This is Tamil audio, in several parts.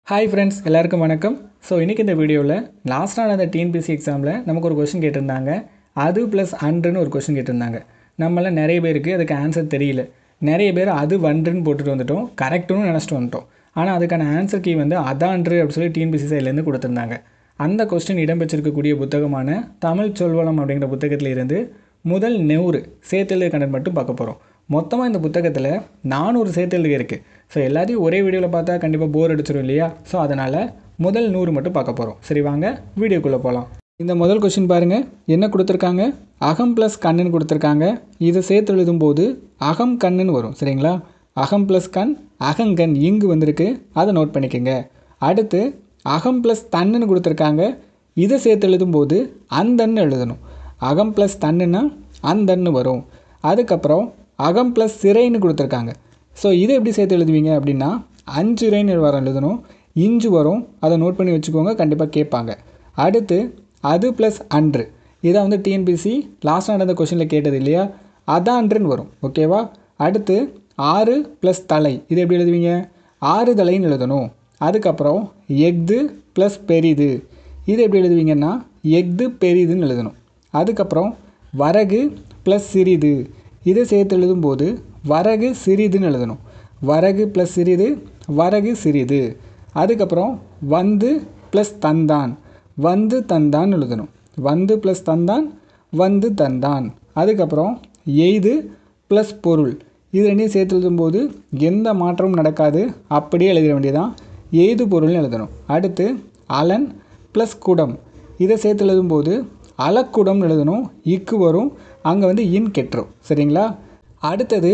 ஹாய் ஃப்ரெண்ட்ஸ், எல்லாருக்கும் வணக்கம். ஸோ இன்றைக்கி இந்த வீடியோவில் லாஸ்ட்டான அந்த டிஎன்பிஎஸ்சி எக்ஸாமில் நமக்கு ஒரு கொஷின் கேட்டிருந்தாங்க. அது ப்ளஸ் அன்றுன்னு ஒரு கொஷின் கேட்டிருந்தாங்க. நம்மள நிறைய பேருக்கு அதுக்கு ஆன்சர் தெரியல. நிறைய பேர் அது வன்றுன்னு போட்டுட்டு வந்துட்டோம், கரெக்டுன்னு நினச்சிட்டு வந்துட்டோம். ஆனால் அதுக்கான ஆன்சர் கீ வந்து அதான்று அப்படின்னு சொல்லி டிஎன்பிஎஸ்சி சைட்லேருந்து கொடுத்துருந்தாங்க. அந்த கொஸ்டின் இடம்பெற்றிருக்கக்கூடிய புத்தகமான தமிழ் சொல்வளம் அப்படிங்கிற புத்தகத்தில் இருந்து முதல் 100 சேர்த்தெழுத கண்டென்ட் மட்டும் பார்க்க போகிறோம். மொத்தமாக இந்த புத்தகத்தில் 400 சேர்த்தெழுதுக இருக்குது. ஸோ எல்லாத்தையும் ஒரே வீடியோவில் பார்த்தா கண்டிப்பாக போர் அடிச்சிடும் இல்லையா? ஸோ அதனால் முதல் 100 மட்டும் பார்க்க போகிறோம். சரி, வாங்க வீடியோக்குள்ளே போகலாம். இந்த முதல் கொஸ்டின் பாருங்கள், என்ன கொடுத்துருக்காங்க? அகம் ப்ளஸ் கண்ணுன்னு கொடுத்துருக்காங்க. இதை சேர்த்து எழுதும்போது அகம் கண்ணுன்னு வரும். சரிங்களா? அகம் ப்ளஸ் கண், அகங்கண் இங்கு வந்திருக்கு, அதை நோட் பண்ணிக்கோங்க. அடுத்து அகம் ப்ளஸ் தன்னுன்னு கொடுத்துருக்காங்க. இதை சேர்த்து எழுதும்போது அந்தன்னு எழுதணும். அகம் ப்ளஸ் தன்னுன்னா அந்தன்னு வரும். அதுக்கப்புறம் அகம் ப்ளஸ் சிறைன்னு கொடுத்துருக்காங்க. ஸோ இதை எப்படி சேர்த்து எழுதுவீங்க அப்படின்னா அஞ்சுரைன்னு வரும் எழுதணும். இஞ்சு வரும், அதை நோட் பண்ணி வச்சுக்கோங்க, கண்டிப்பாக கேட்பாங்க. அடுத்து அது ப்ளஸ் அன்று, இதை வந்து டிஎன்பிஎஸ்சி லாஸ்ட்டாக நடந்த கொஷினில் கேட்டது இல்லையா? அதான்றுன்னு வரும். ஓகேவா? அடுத்து 6 ப்ளஸ் தலை, இது எப்படி எழுதுவீங்க? 6 தலைன்னு எழுதணும். அதுக்கப்புறம் எஃது ப்ளஸ் பெரிது, இது எப்படி எழுதுவீங்கன்னா எஃது பெரிதுன்னு எழுதணும். அதுக்கப்புறம் வரகு ப்ளஸ் சிறிது, இதை சேர்த்து எழுதும்போது வரகு சிறிதுன்னு எழுதணும். வரகு ப்ளஸ் சிறிது, வரகு சிறிது. அதுக்கப்புறம் வந்து ப்ளஸ் தந்தான், வந்து தந்தான் எழுதணும். வந்து ப்ளஸ் தந்தான், வந்து தந்தான். அதுக்கப்புறம் எய்து ப்ளஸ் பொருள், இது ரெண்டையும் சேர்த்து எழுதும்போது எந்த மாற்றமும் நடக்காது, அப்படியே எழுத வேண்டியதான். எய்து பொருள்னு எழுதணும். அடுத்து அலன் ப்ளஸ் குடம், இதை சேர்த்து எழுதும்போது அலக்குடம்னு எழுதணும். இக்கு வரும், அங்கே வந்து இன் கெட்டுரும். சரிங்களா? அடுத்தது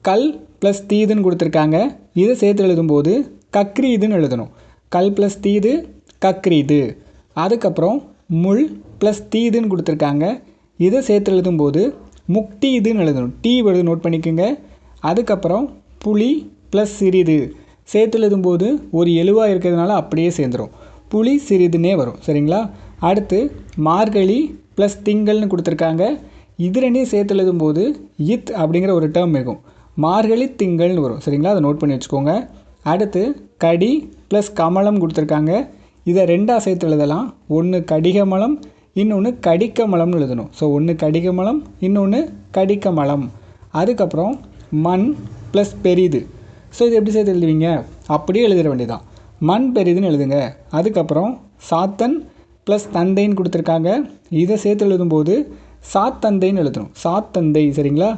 கல் ப்ளஸ் தீதுன்னு கொடுத்துருக்காங்க. இதை சேர்த்து எழுதும்போது கக்ரீதுன்னு எழுதணும். கல் ப்ளஸ் தீது, கக்ரீது. அதுக்கப்புறம் முள் ப்ளஸ் தீதுன்னு கொடுத்துருக்காங்க. இதை சேர்த்து எழுதும்போது முக்டீதுன்னு எழுதணும். டீ வருது, நோட் பண்ணிக்கோங்க. அதுக்கப்புறம் புளி ப்ளஸ் சிறிது, சேர்த்து எழுதும்போது ஒரு எழுவாக இருக்கிறதுனால அப்படியே சேர்ந்துடும், புளி சிறிதுன்னே வரும். சரிங்களா? அடுத்து மார்கழி ப்ளஸ் திங்கள்னு கொடுத்துருக்காங்க. இது ரெண்டையும் சேர்த்து எழுதும்போது இத் அப்படிங்கிற ஒரு டேர்ம் இருக்கும், மார்கழி திங்கள்னு வரும். சரிங்களா? அதை நோட் பண்ணி வச்சுக்கோங்க. அடுத்து கடி ப்ளஸ் கமலம் கொடுத்துருக்காங்க. இதை ரெண்டாக சேர்த்து எழுதலாம். ஒன்று கடிகமலம், இன்னொன்று கடிக்கமலம்னு எழுதணும். ஸோ ஒன்று கடிகமலம், இன்னொன்று கடிக்கமலம். அதுக்கப்புறம் மண் ப்ளஸ் பெரிது, ஸோ இது எப்படி சேர்த்து எழுதுவீங்க? அப்படியே எழுதிட வேண்டியதான், மண் பெரிதுன்னு எழுதுங்க. அதுக்கப்புறம் சாத்தன் ப்ளஸ் தந்தைன்னு கொடுத்துருக்காங்க. இதை சேர்த்து எழுதும்போது சாத்தந்தைன்னு எழுதணும், சாத்தந்தை. சரிங்களா?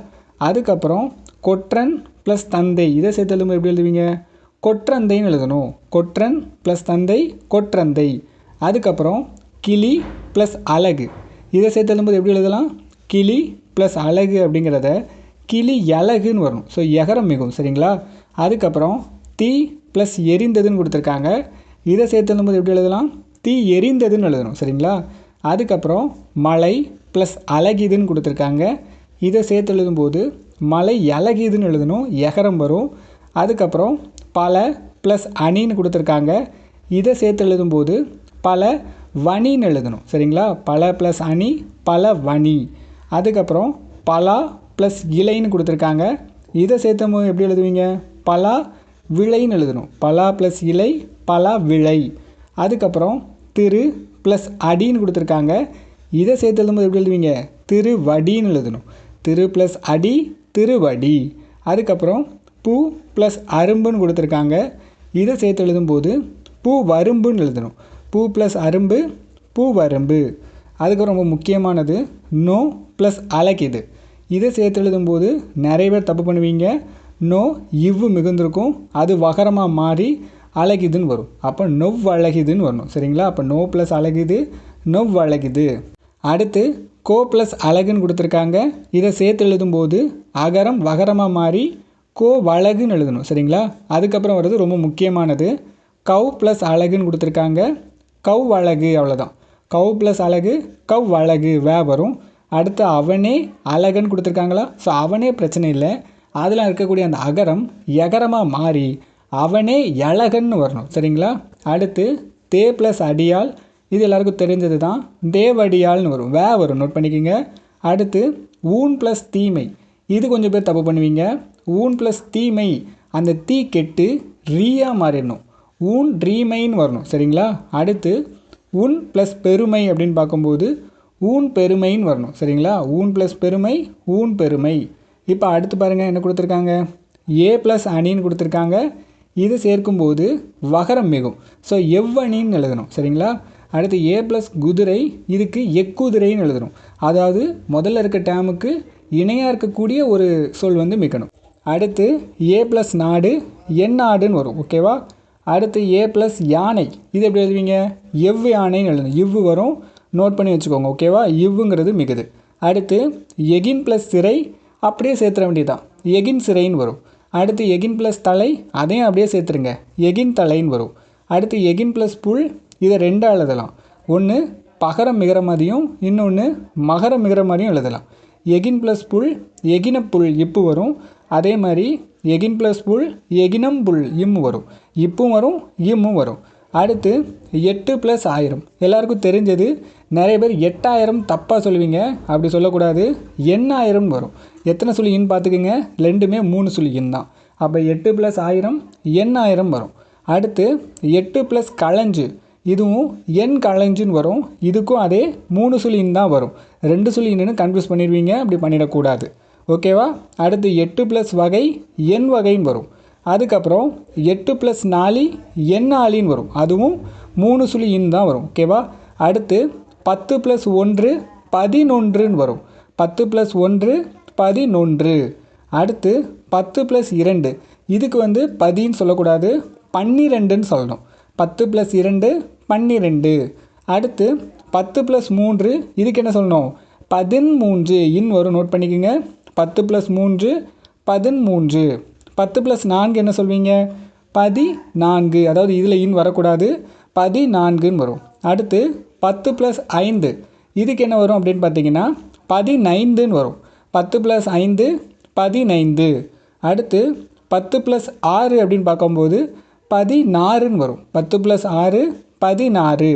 அதுக்கப்புறம் கொற்றன் ப்ளஸ் தந்தை, இதை சேர்த்து எழுதும்போது எப்படி எழுதுவீங்க? கொற்றந்தைன்னு எழுதணும். கொற்றன் ப்ளஸ் தந்தை, கொற்றந்தை. அதுக்கப்புறம் கிளி ப்ளஸ் அழகு, இதை சேர்த்து எழுதும்போது எப்படி எழுதலாம்? கிளி ப்ளஸ் அழகு அப்படிங்கிறத கிளி அழகுன்னு வரணும். ஸோ எகரம் மிகும். சரிங்களா? அதுக்கப்புறம் தீ ப்ளஸ் எரிந்ததுன்னு கொடுத்துருக்காங்க. இதை சேர்த்து எழுதும்போது எப்படி எழுதலாம்? தீ எரிந்ததுன்னு எழுதணும். சரிங்களா? அதுக்கப்புறம் மலை ப்ளஸ் அழகிதுன்னு கொடுத்துருக்காங்க. இதை சேர்த்து எழுதும்போது மலை அழகிதுன்னு எழுதணும், எகரம் வரும். அதுக்கப்புறம் பல ப்ளஸ் அணின்னு கொடுத்துருக்காங்க. இதை சேர்த்து எழுதும்போது பல வணின்னு எழுதணும். சரிங்களா? பல ப்ளஸ் அணி, பல வணி. அதுக்கப்புறம் பலா ப்ளஸ் இலைன்னு கொடுத்துருக்காங்க. இதை சேர்த்தும்போது எப்படி எழுதுவீங்க? பலா விளைன்னு எழுதணும். பலா ப்ளஸ் இலை, பலா விளை. அதுக்கப்புறம் திரு ப்ளஸ் அடின்னு கொடுத்துருக்காங்க. இதை சேர்த்து எழுதும்போது எப்படி எழுதுவீங்க? திருவடின்னு எழுதணும். திரு ப்ளஸ் அடி, திருவடி. அதுக்கப்புறம் பூ ப்ளஸ் அரும்புன்னு கொடுத்துருக்காங்க. இதை சேர்த்து எழுதும்போது பூ வரும்புன்னு எழுதணும். பூ ப்ளஸ் அரும்பு, பூ வரும்பு. அதுக்கப்புறம் ரொம்ப முக்கியமானது நோ ப்ளஸ் அழகிது, இதை சேர்த்து எழுதும்போது நிறைய பேர் தப்பு பண்ணுவீங்க. நோ இவ்வு மிகுந்திருக்கும், அது வகரமாக மாறி அழகிதுன்னு வரும். அப்போ நொவ்வழகிதுன்னு வரணும். சரிங்களா? அப்போ நோ ப்ளஸ் அழகிது, நொவ்வழகிது. அடுத்து கோ ப்ளஸ் அழகுன்னு கொடுத்துருக்காங்க. இதை சேர்த்து எழுதும்போது அகரம் வகரமாக மாறி கோ வழகுன்னு எழுதணும். சரிங்களா? அதுக்கப்புறம் வர்றது ரொம்ப முக்கியமானது கவ் ப்ளஸ் அழகுன்னு கொடுத்துருக்காங்க. கவ் அழகு, அவ்வளோதான். கவ் ப்ளஸ் அழகு, கவ் அழகு வே வரும். அடுத்து அவனே அழகன்னு கொடுத்துருக்காங்களா? ஸோ அவனே பிரச்சனை இல்லை, அதில் இருக்கக்கூடிய அந்த அகரம் எகரமாக மாறி அவனே அழகன்னு வரணும். சரிங்களா? அடுத்து தே ப்ளஸ் அடியால், இது எல்லாருக்கும் தெரிஞ்சது தான், தேவடியால்னு வரும், வே வரும், நோட் பண்ணிக்கோங்க. அடுத்து ஊன் ப்ளஸ் தீமை, இது கொஞ்சம் பேர் தப்பு பண்ணுவீங்க. ஊன் ப்ளஸ் தீமை, அந்த தீ கெட்டு ரீயாக மாறிடணும். ஊன் ட்ரீமைன்னு வரணும் சரிங்களா. அடுத்து உன் ப்ளஸ் பெருமை அப்படின்னு பார்க்கும்போது ஊன் பெருமைன்னு வரணும் சரிங்களா. ஊன் ப்ளஸ் பெருமை ஊன் பெருமை. இப்போ அடுத்து பாருங்கள் என்ன கொடுத்துருக்காங்க, ஏ ப்ளஸ் அணின்னு கொடுத்துருக்காங்க. இது சேர்க்கும்போது வகரம் மிகும். ஸோ எவ்வணின்னு எழுதணும் சரிங்களா. அடுத்து ஏ ப்ளஸ் குதிரை, இதுக்கு எக்குதிரைன்னு எழுதணும். அதாவது முதல்ல இருக்க டேமுக்கு இணையாக இருக்கக்கூடிய ஒரு சொல் வந்து மிக்கணும். அடுத்து ஏ ப்ளஸ் நாடு என் நாடுன்னு வரும் ஓகேவா. அடுத்து ஏ ப்ளஸ் யானை, இது எப்படி எழுதுவீங்க, எவ் யானைன்னு எழுதணும். இவ்வு வரும், நோட் பண்ணி வச்சுக்கோங்க ஓகேவா. இவ்வுங்கிறது மிகுது. அடுத்து எகின் ப்ளஸ் சிறை, அப்படியே சேர்த்துற வேண்டியதுதான், எகின் சிறைன்னு வரும். அடுத்து எகின் ப்ளஸ் தலை, அதையும் அப்படியே சேர்த்துருங்க, எகின் தலைன்னு வரும். அடுத்து எகின் ப்ளஸ் புல், இதை ரெண்டாக எழுதலாம். ஒன்று பகரம் மிகிற மாதிரியும் இன்னொன்று மகரம் மிகிற மாதிரியும் எழுதலாம். எகின் ப்ளஸ் புல் எகின புல் இப்பு வரும். அதே மாதிரி எகின் ப்ளஸ் புல் எகினம் புல் இம் வரும். இப்பும் வரும் இம்மும் வரும். அடுத்து 8 + 1000, எல்லாருக்கும் தெரிஞ்சது. நிறைய பேர் 8000 தப்பாக சொல்லுவீங்க, அப்படி சொல்லக்கூடாது, எண்ணாயிரம் வரும். எத்தனை சுழி இன் பார்த்துக்குங்க, ரெண்டுமே 3 சுழி இன் தான். அப்போ 8 + 1000 எண்ணாயிரம் வரும். அடுத்து 8 + களஞ்சு, இதுவும் எண் களஞ்சுன்னு வரும். இதுக்கும் அதே 3 சுழி இன் தான் வரும். 2 சுழி இன்னு கன்ஃபியூஸ் பண்ணிடுவீங்க, அப்படி பண்ணிடக்கூடாது ஓகேவா. அடுத்து 8 + வகை எண் வகைன்னு வரும். அதுக்கப்புறம் 8 + 4 எண்ணாளின்னு வரும். அதுவும் 3 சுழி இன் தான் வரும் ஓகேவா. அடுத்து 10 + 1 11ன்னு வரும். 10 + 1 11. அடுத்து 10 + 2, இதுக்கு வந்து 10ன்னு சொல்லக்கூடாது, 12ன்னு சொல்லணும். 10 + 2 12. அடுத்து 10 + 3, இதுக்கு என்ன சொல்லணும், 13 இன் வரும், நோட் பண்ணிக்கோங்க. 10 + 3 13. 10 + 4 என்ன சொல்வீங்க, 14. அதாவது இதில் இன் வரக்கூடாது, 14ன்னு வரும். அடுத்து 10 + 5, இதுக்கு என்ன வரும் அப்படின்னு பார்த்தீங்கன்னா 15ன்னு வரும். 10 + 5 15. அடுத்து 10 + 6 அப்படின்னு பார்க்கும்போது 16ன்னு வரும். 10 + 6 16.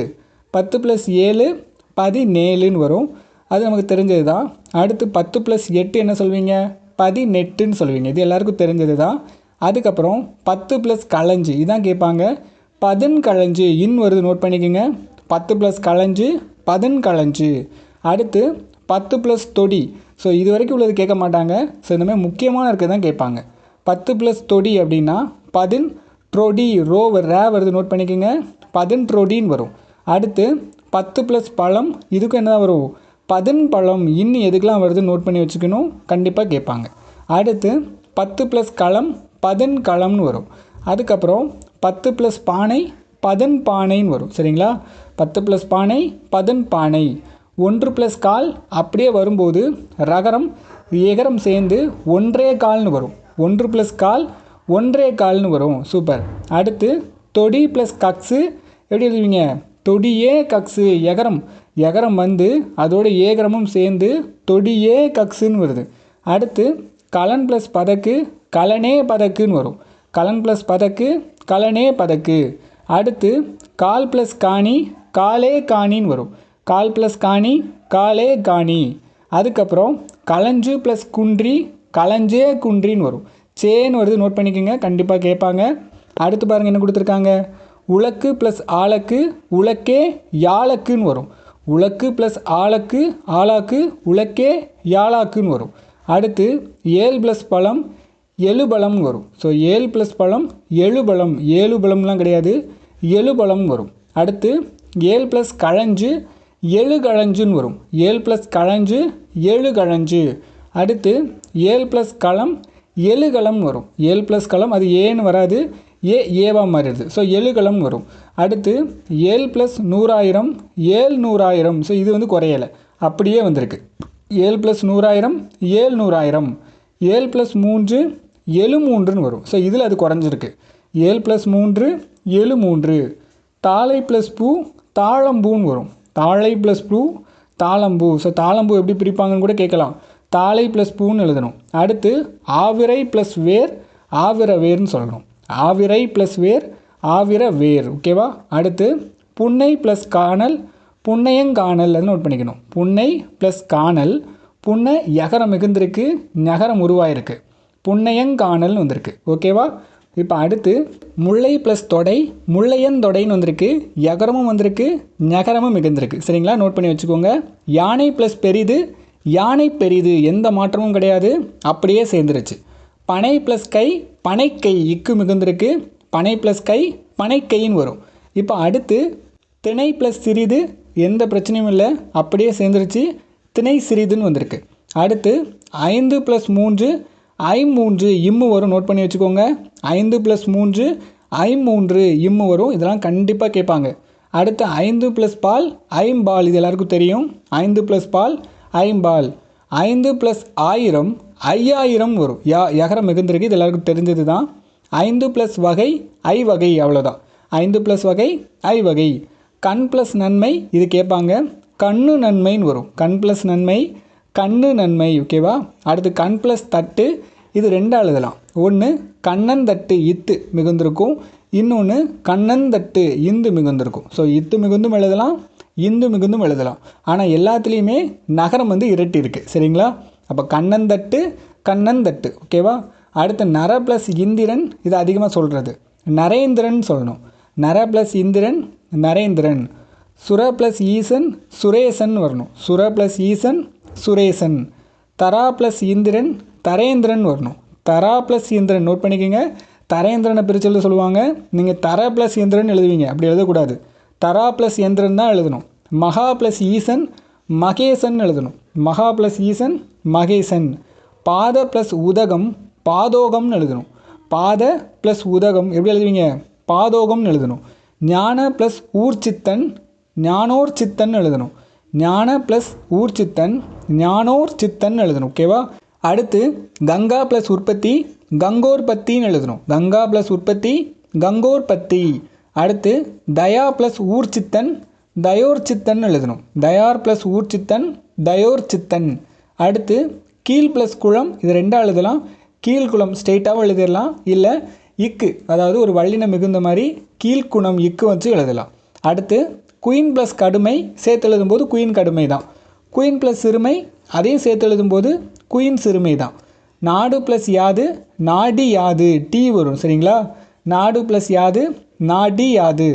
10 + 7 17ன்னு வரும். அது நமக்கு தெரிஞ்சது தான். அடுத்து 10 + 8 என்ன சொல்வீங்க, 18ன்னு சொல்லுவீங்க. இது எல்லாருக்கும் தெரிஞ்சது தான். அதுக்கப்புறம் 10 + களஞ்சு, இதான் கேட்பாங்க. 10 களஞ்சு இன் வருது, நோட் பண்ணிக்கோங்க. 10 + களஞ்சு 10 களஞ்சு. அடுத்து 10 + தொடி. ஸோ இது வரைக்கும் உள்ளது கேட்க மாட்டாங்க. ஸோ இந்த மாதிரி முக்கியமான இருக்கிறது தான் கேட்பாங்க. 10 + தொடி அப்படின்னா 10 ட்ரொடி, ரோ ரே வருது, நோட் பண்ணிக்கோங்க. 10 ட்ரொடின்னு வரும். அடுத்து 10 + பழம், இதுக்கும் என்ன வரும், 10 பழம். இன்னும் எதுக்கெலாம் வருது நோட் பண்ணி வச்சுக்கணும், கண்டிப்பாக கேட்பாங்க. அடுத்து 10 + களம் 10 களம்னு வரும். அதுக்கப்புறம் 10 + பானை 10 பானைன்னு வரும் சரிங்களா. 10 + பானை 10 பானை. 1 + கால், அப்படியே வரும்போது ரகரம் எகரம் சேர்ந்து 1 கால்னு வரும். 1 + கால் 1 கால்னு வரும். சூப்பர். அடுத்து தொடி + கக்ஸு, எப்படி எழுதுவீங்க, தொடியே கக்ஸு. எகரம் வந்து அதோட ஏகரமும் சேர்ந்து தொடியே கக்ஸுன்னு வருது. அடுத்து கலன் + பதக்கு கலனே பதக்குன்னு வரும். கலன் + பதக்கு கலனே பதக்கு. அடுத்து கால் + காணி காலே காணின்னு வரும். கால் + காணி காலே காணி. அதுக்கப்புறம் களஞ்சு + குன்றி களஞ்சே குன்றின்னு வரும். சேன்னு வருது, நோட் பண்ணிக்கோங்க, கண்டிப்பாக கேட்பாங்க. அடுத்து பாருங்கள் என்ன கொடுத்துருக்காங்க, உலக்கு + ஆலக்கு உலக்கே யாழக்குன்னு வரும். உலக்கு + ஆலக்கு ஆலாக்கு உலக்கே யாழாக்குன்னு வரும். அடுத்து 7 + பழம் எழுபழம்னு வரும். ஸோ 7 + பழம் எழுபழம், 7 பழம்லாம் கிடையாது, எழுபழம் வரும். அடுத்து 7 + களஞ்சு எழுகளஞ்சுன்னு வரும். 7 + களஞ்சு எழுகளஞ்சு. அடுத்து 7 + களம் எழுகளம் வரும். 7 + களம், அது ஏன்னு வராது, ஏவா மாறிடுது. ஸோ எழுகளம் வரும். அடுத்து 7 + 100,000 700,000. ஸோ இது வந்து குறையலை, அப்படியே வந்திருக்கு. 7 + 100,000 700,000. 7 + 3 73ன்னு வரும். ஸோ இதில் அது குறைஞ்சிருக்கு. 7 + 3 73. தாளை + பூ தாழம்பூன்னு வரும். தாழை + பூ தாளம்பூ. ஸோ தாளம்பூ எப்படி பிரிப்பாங்கன்னு கூட கேட்கலாம். தாளை + பூன்னு எழுதணும். அடுத்து ஆவிரை + வேர் ஆவிர வேர்னு சொல்லணும். ஆவிரை + வேர் ஆவிர வேர் ஓகேவா. அடுத்து புன்னை + காணல் புன்னையங்காணல், அது நோட் பண்ணிக்கணும். புன்னை + காணல், புன்னை யகரம் மிகுந்திருக்கு, நகரம் உருவாயிருக்கு, புன்னையங்காணல்னு வந்திருக்கு ஓகேவா. இப்போ அடுத்து முல்லை ப்ளஸ் தொடை, முல்லையன் தொடைன்னு வந்திருக்கு, யகரமும் வந்திருக்கு, ஞகரமும் மிகுந்திருக்கு. சரிங்களா, நோட் பண்ணி வச்சுக்கோங்க. யானை ப்ளஸ் பெரிது, யானை பெரிது, எந்த மாற்றமும் கிடையாது, அப்படியே சேர்ந்துருச்சு. பனை ப்ளஸ் கை, பனைக்கை, இக்கு மிகுந்திருக்கு, பனை ப்ளஸ் கை, பனைக்கைன்னு வரும். இப்போ அடுத்து திணை ப்ளஸ் சிறிது, எந்த பிரச்சனையும் இல்லை, அப்படியே சேர்ந்துருச்சு, திணை சிறிதுன்னு வந்திருக்கு. அடுத்து 5 + 3 ஐமூன்று, இம்மு வரும், நோட் பண்ணி வச்சுக்கோங்க. 5 + 3 ஐமூன்று, இம்மு வரும், இதெல்லாம் கண்டிப்பாக கேட்பாங்க. அடுத்து 5 + பால் ஐம்பால், இது எல்லாருக்கும் தெரியும். 5 + பால் ஐம்பால். 5 + 1000 5000 வரும், யகரம் மிகுந்திருக்கு, இது எல்லாருக்கும் தெரிஞ்சது தான். 5 + வகை ஐவகை, அவ்வளோதான். 5 + வகை ஐவகை. கண் ப்ளஸ் நன்மை, இது கேட்பாங்க, கண்ணு நன்மைன்னு வரும். கண் ப்ளஸ் நன்மை, கண்ணு நன்மை. ஓகேவா. அடுத்து கண் ப்ளஸ் தட்டு, இது ரெண்டாக எழுதலாம். ஒன்று கண்ணந்தட்டு, இத்து மிகுந்திருக்கும். இன்னொன்று கண்ணந்தட்டு, இந்து மிகுந்திருக்கும். ஸோ இத்து மிகுந்தும் எழுதலாம், இந்து மிகுந்தும் எழுதலாம். ஆனால் எல்லாத்துலேயுமே நகரம் இரட்டி இருக்குது. சரிங்களா. அப்போ கண்ணந்தட்டு, கண்ணந்தட்டு. ஓகேவா. அடுத்து நர ப்ளஸ் இந்திரன், இது அதிகமாக சொல்கிறது, நரேந்திரன் சொல்லணும். நர ப்ளஸ் இந்திரன், நரேந்திரன். சுர ப்ளஸ் ஈசன், சுரேசன் வரணும். சுர ப்ளஸ் ஈசன், சுரேசன். தரா ப்ளஸ் இந்திரன், தரேந்திரன் வரணும். தரா ப்ளஸ் இந்திரன், நோட் பண்ணிக்கோங்க. தரேந்திரனை பிரித்து எழுத சொல்லுவாங்க, நீங்கள் தர ப்ளஸ் இந்திரன் எழுதுவீங்க, அப்படி எழுதக்கூடாது. தரா ப்ளஸ் இந்திரன் தான் எழுதணும். மகா ப்ளஸ் ஈசன், மகேசன் எழுதணும். மகா ப்ளஸ் ஈசன், மகேசன். பாத ப்ளஸ் உதகம், பாதோகம்னு எழுதணும். பாத ப்ளஸ் உதகம் எப்படி எழுதுவீங்க, பாதோகம்னு எழுதணும். ஞான ப்ளஸ் ஊர்ச்சித்தன், ஞானோர் சித்தன் எழுதணும். ஞான ப்ளஸ் ஊர்ச்சித்தன், ஞானோர் சித்தன் எழுதணும். ஓகேவா. அடுத்து கங்கா ப்ளஸ் உற்பத்தி, கங்கோர் பத்தின்னு எழுதணும். கங்கா ப்ளஸ் உற்பத்தி, கங்கோர் பத்தி. அடுத்து தயா ப்ளஸ் ஊர்ச்சித்தன், தயோர் சித்தன் எழுதணும். தயார் ப்ளஸ் ஊர்ச்சித்தன், தயோர் சித்தன். அடுத்து கீழ் ப்ளஸ் குளம், இது ரெண்டாக எழுதலாம். கீழ்குளம் ஸ்ட்ரெயிட்டாகவும் எழுதிடலாம், இல்லை இக்கு, அதாவது ஒரு வல்லினம் மிகுந்த மாதிரி கீழ்குணம், இக்கு வச்சு எழுதலாம். அடுத்து குயின் ப்ளஸ் கடுமை, சேர்த்து எழுதும்போது குயின் கடுமை தான். குயின் ப்ளஸ் சிறுமை, அதையும் சேர்த்து எழுதும்போது குயின் சிறுமை தான். நாடு ப்ளஸ் யாது, நாடி யாது, டீ வரும். சரிங்களா. நாடு ப்ளஸ் யாது, நாடி யாது.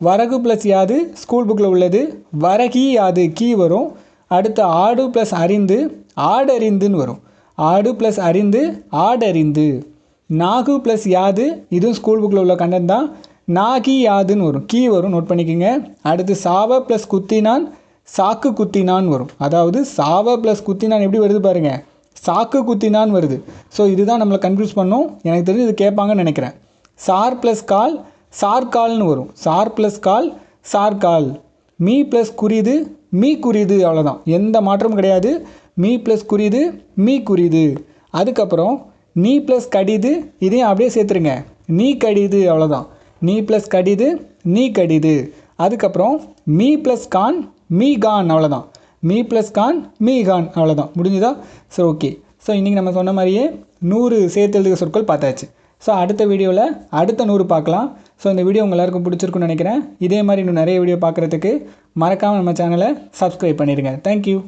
வரகு ப்ளஸ் யாது, ஸ்கூல் புக்கில் உள்ளது, வரகி யாது, கீ வரும். அடுத்து ஆடு ப்ளஸ் அறிந்து, ஆடறிந்துன்னு வரும். ஆடு ப்ளஸ் அறிந்து, ஆடறிந்து. நாகு ப்ளஸ் யாது, இதுவும் ஸ்கூல் புக்கில் உள்ள கண்டென்ட் தான், நாகி யாதுன்னு வரும், கீ வரும், நோட் பண்ணிக்கோங்க. அடுத்து சாவ ப்ளஸ் குத்தினான், சாக்கு குத்தினான் வரும். அதாவது சாவ ப்ளஸ் குத்தினான் எப்படி வருது பாருங்கள், சாக்கு குத்தினான் வருது. ஸோ இதுதான் நம்மளை கன்ஃபியூஸ் பண்ணும். எனக்கு தெரிஞ்சு இது கேட்பாங்கன்னு நினைக்கிறேன். சார் ப்ளஸ் கால், சார்கால்னு வரும். சார் ப்ளஸ் கால், சார்கால். மீ ப்ளஸ் குறிது, மீ குறிது, அவ்வளோதான், எந்த மாற்றமும் கிடையாது. மீ ப்ளஸ் குறிது, மீ குறிது. அதுக்கப்புறம் நீ ப்ளஸ் கடிது, இதையும் அப்படியே சேர்த்துருங்க, நீ கடிது, அவ்வளோதான். நீ ப்ளஸ் கடிது, நீ கடிது. அதுக்கப்புறம் மீ ப்ளஸ் கான், மீ கான், அவ்வளோதான். மீ ப்ளஸ் கான், மீ கான், அவ்வளோதான். முடிஞ்சுதா. So okay. ஸோ இன்றைக்கி நம்ம சொன்ன மாதிரியே 100 சேர்த்து எழுதுகிற சொற்கள் பார்த்தாச்சு. ஸோ அடுத்த வீடியோவில் அடுத்த 100 பார்க்கலாம். ஸோ இந்த வீடியோ உங்கள் எல்லாருக்கும் பிடிச்சிருக்குன்னு நினைக்கிறேன். இதே மாதிரி இன்னும் நிறைய வீடியோ பார்க்குறதுக்கு மறக்காமல் நம்ம சேனலை சப்ஸ்கிரைப் பண்ணிடுங்க. தேங்க்யூ.